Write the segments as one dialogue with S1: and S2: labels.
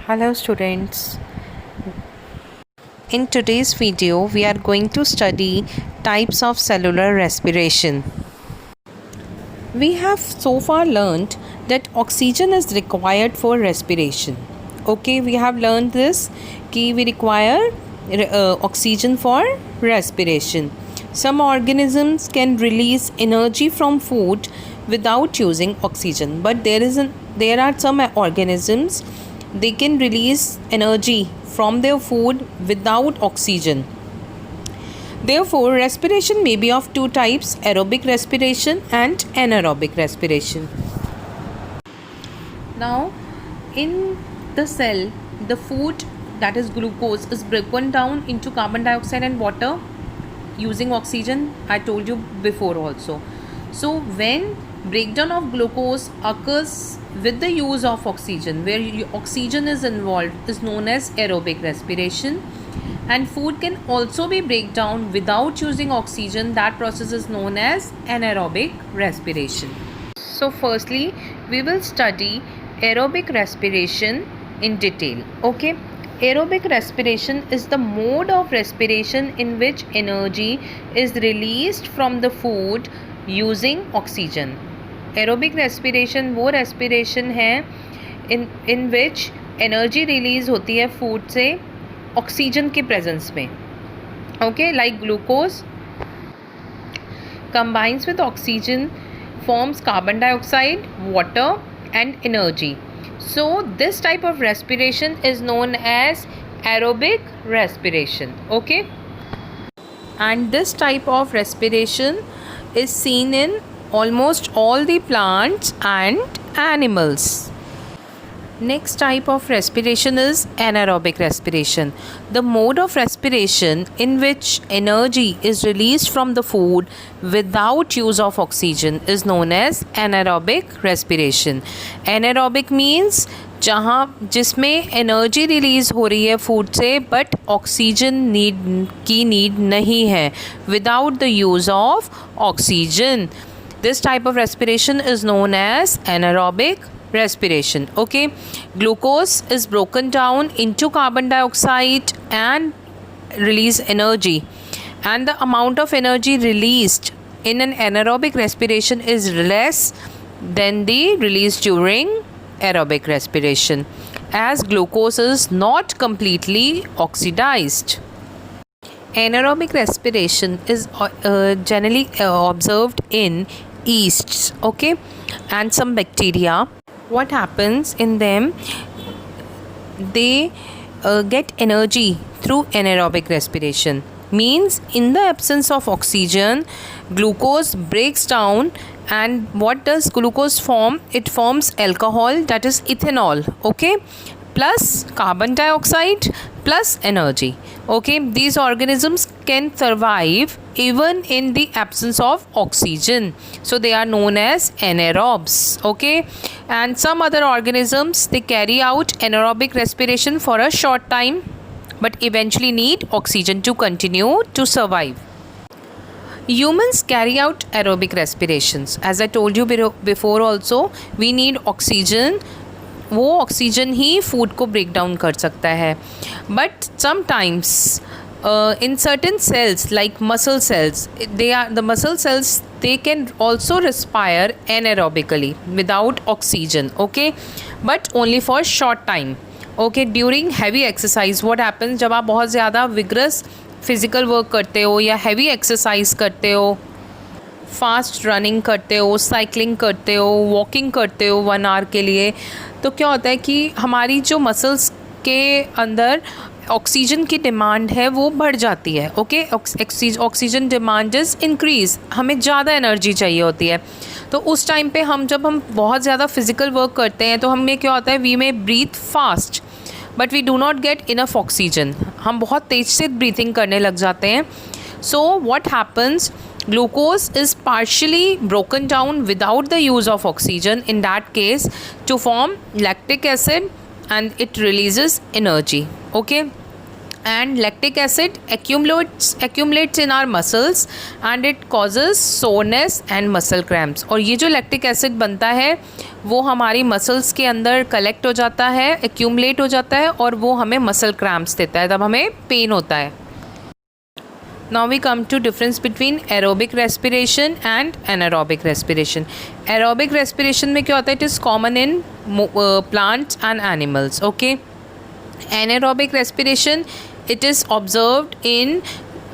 S1: Hello students. In today's video we are going to study types of cellular respiration. We have so far learned that oxygen is required for respiration. Okay, we have learned this कि we require oxygen for respiration. Some organisms can release energy from food without using oxygen, but there are some organisms they can release energy from their food without oxygen. Therefore, respiration may be of two types: aerobic respiration and anaerobic respiration. Now, in the cell, the food, that is glucose, is broken down into carbon dioxide and water using oxygen. I told you before also. So, when breakdown of glucose occurs with the use of oxygen, where oxygen is involved, is known as aerobic respiration. And food can also be break down without using oxygen. That process is known as anaerobic respiration. So firstly, we will study aerobic respiration in detail. Okay, aerobic respiration is the mode of respiration in which energy is released from the food using oxygen. Aerobic respiration वो respiration है इन which energy release होती है food से oxygen के presence में. Okay, like glucose combines with oxygen, forms carbon dioxide, water and energy. So this type of respiration is known as aerobic respiration. Okay, and this type of respiration is seen in almost all the plants and animals. Next type of respiration is anaerobic respiration. The mode of respiration in which energy is released from the food without use of oxygen is known as anaerobic respiration. Anaerobic means जिसमें energy release हो रही है food से but oxygen need नहीं है, without the use of oxygen. This type of respiration is known as anaerobic respiration. Okay, glucose is broken down into carbon dioxide and release energy, and the amount of energy released in an anaerobic respiration is less than the release during aerobic respiration, as glucose is not completely oxidized. Anaerobic respiration is generally observed in yeasts, okay, and some bacteria. What happens in them, they get energy through anaerobic respiration. Means in the absence of oxygen, glucose breaks down, and what does glucose form? It forms alcohol, that is ethanol. Okay, plus carbon dioxide plus energy. Okay, these organisms can survive even in the absence of oxygen, so they are known as anaerobes. Okay, and some other organisms, they carry out anaerobic respiration for a short time but eventually need oxygen to continue to survive. Humans carry out aerobic respirations. As I told you before also, we need oxygen. वो oxygen ही food को break down कर सकता है. But sometimes in certain cells like muscle cells, the muscle cells, they can also respire anaerobically without oxygen. Okay, but only for short time. Okay, during heavy exercise, what happens, जब आप बहुत ज़्यादा vigorous physical work करते हो या heavy exercise करते हो, fast running करते हो, साइकिलिंग करते हो, वॉकिंग करते हो 1 आवर के लिए, तो क्या होता है कि हमारी जो मसल्स के अंदर ऑक्सीजन की डिमांड है वो बढ़ जाती है. Okay, oxygen demand is increase, हमें ज़्यादा एनर्जी चाहिए होती है. तो उस टाइम पे जब हम बहुत ज़्यादा फिज़िकल वर्क करते हैं तो हमें क्या होता है, we may breathe fast but we do not get enough oxygen. हम बहुत तेज़ से ब्रीथिंग करने लग जाते हैं. So what happens, glucose is partially broken down without the use of oxygen in that case to form lactic acid, and it releases energy. Okay, and lactic acid accumulates in our muscles and it causes soreness and muscle cramps. और ये जो lactic acid बनता है वो हमारी muscles के अंदर collect हो जाता है, accumulate हो जाता है और वो हमें muscle cramps देता है, तब हमें pain होता है. Now we come to difference between aerobic respiration and anaerobic respiration. Aerobic respiration में क्या होता है? It is common in plants and animals. Okay. Anaerobic respiration, it is observed in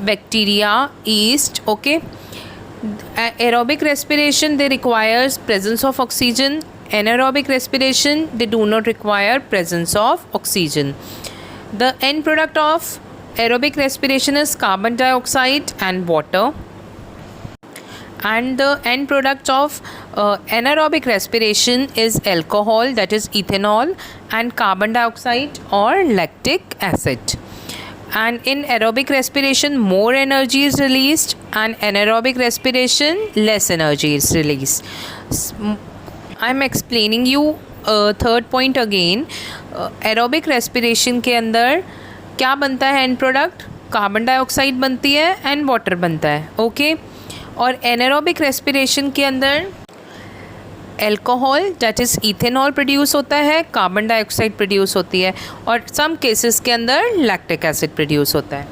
S1: bacteria, yeast. Okay. Aerobic respiration, they requires presence of oxygen. Anaerobic respiration, they do not require presence of oxygen. The end product of aerobic respiration is carbon dioxide and water, and the end product of anaerobic respiration is alcohol, that is ethanol, and carbon dioxide or lactic acid. And in aerobic respiration more energy is released, and anaerobic respiration less energy is released. I am explaining you third point again. Aerobic respiration के अंदर क्या बनता है? And product carbon dioxide बनती है and water बनता है. Okay. और एनारोबिक रेस्पिरेशन के अंदर alcohol that is ethanol produce होता है, कार्बन डाइऑक्साइड प्रोड्यूस होती है और सम केसेस के अंदर लैक्टिक एसिड प्रोड्यूस होता है.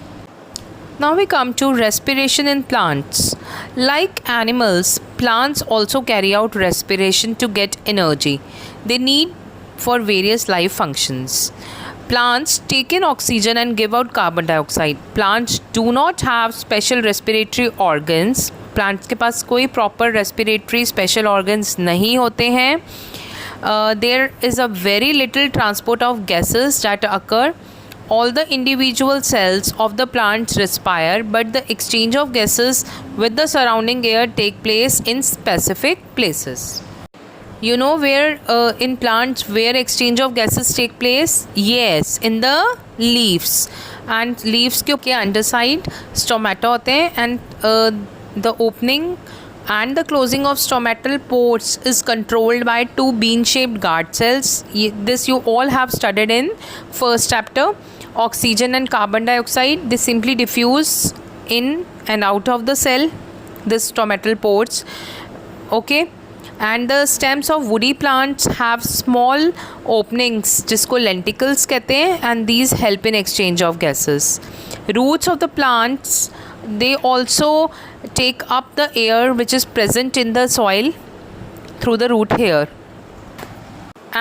S1: Now we come to respiration in plants. Like animals, plants also carry out respiration to get energy they need for various life functions. Plants take in oxygen and give out carbon dioxide. Plants do not have special respiratory organs. Plants के पास कोई proper respiratory special organs नहीं होते हैं. There is a very little transport of gases that occur. All the individual cells of the plants respire, but the exchange of gases with the surrounding air take place in specific places. You know where in plants where exchange of gases take place? Yes, in the leaves. And leaves के underside stomata होते हैं, and the opening and the closing of stomatal pores is controlled by two bean-shaped guard cells. This you all have studied in first chapter. Oxygen and carbon dioxide, they simply diffuse in and out of the cell, the stomatal pores. Okay. And the stems of woody plants have small openings जिसको lenticles कहते हैं, and these help in exchange of gases. Roots of the plants, they also take up the air which is present in the soil through the root hair.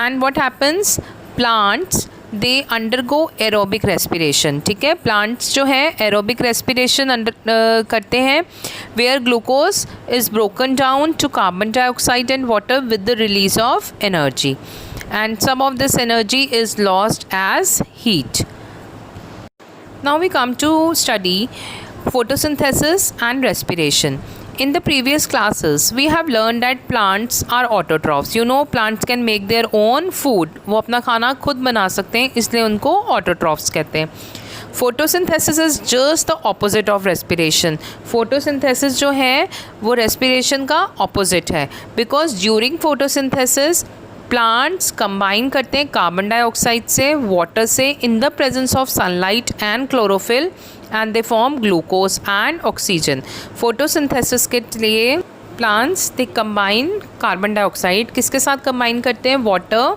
S1: And what happens? Plants they undergo aerobic respiration. ठीक है. Plants जो है aerobic respiration करते हैं where glucose is broken down to carbon dioxide and water with the release of energy, and some of this energy is lost as heat. Now we come to study photosynthesis and respiration. In the previous classes, we have learned that plants are autotrophs. You know, plants can make their own food. वो अपना खाना खुद बना सकते हैं, इसलिए उनको autotrophs कहते हैं. Photosynthesis is just the opposite of respiration. Photosynthesis जो है वो respiration का opposite है, because during photosynthesis plants combine करते हैं कार्बन डाइऑक्साइड से, वाटर से, in the presence of sunlight and chlorophyll, and they form glucose and oxygen. Photosynthesis के लिए plants they combine carbon dioxide किसके साथ कंबाइन करते हैं? वाटर,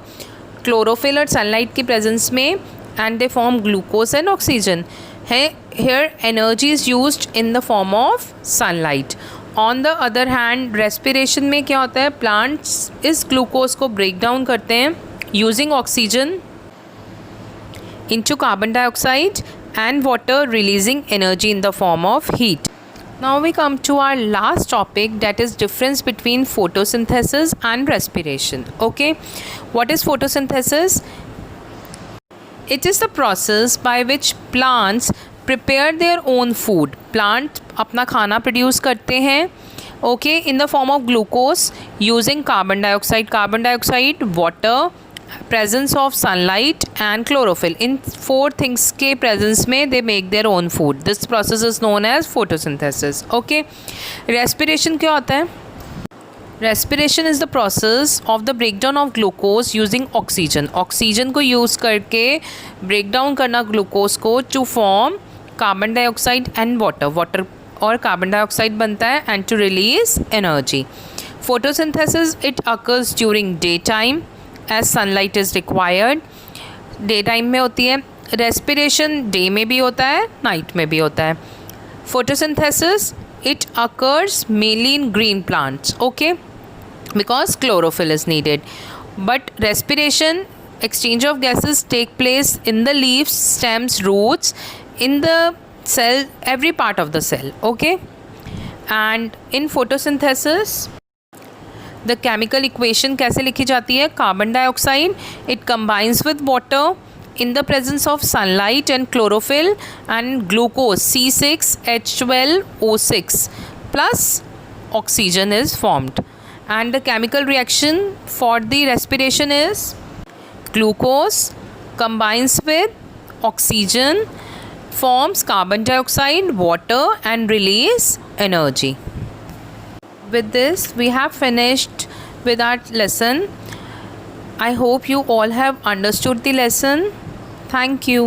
S1: क्लोरोफिल और सनलाइट की प्रेजेंस में, and they form glucose and oxygen. है here energy is used in the form of sunlight. On the other hand respiration में क्या होता है? प्लांट्स इस ग्लूकोज को ब्रेक डाउन करते हैं using oxygen into carbon dioxide and water, releasing energy in the form of heat. Now we come to our last topic, that is difference between photosynthesis and respiration. Okay, what is photosynthesis? It is the process by which plants prepare their own food. Plant अपना खाना produce करते हैं, okay, in the form of glucose using carbon dioxide, water, presence of sunlight and chlorophyll. In four things के presence में they make their own food. This process is known as photosynthesis. Okay, respiration क्या होता है? Respiration is the process of the breakdown of glucose using oxygen. Oxygen को use करके break down करना glucose को to form carbon dioxide and water. Water और carbon dioxide बनता है and to release energy. Photosynthesis it occurs during day time as sunlight is required. Day time में होती है. रेस्पिरेशन डे में भी होता है, नाइट में भी होता है. Photosynthesis it occurs mainly in green plants, okay, because chlorophyll is needed. But respiration, exchange of gases take place in the leaves, stems, roots, in the cell, every part of the cell, okay. And in photosynthesis the chemical equation कैसे लिखी जाती है? Carbon dioxide it combines with water in the presence of sunlight and chlorophyll, and glucose C6H12O6 plus oxygen is formed. And the chemical reaction for the respiration is glucose combines with oxygen, forms carbon dioxide, water, and release energy. With this we have finished with our lesson. I hope you all have understood the lesson. Thank you.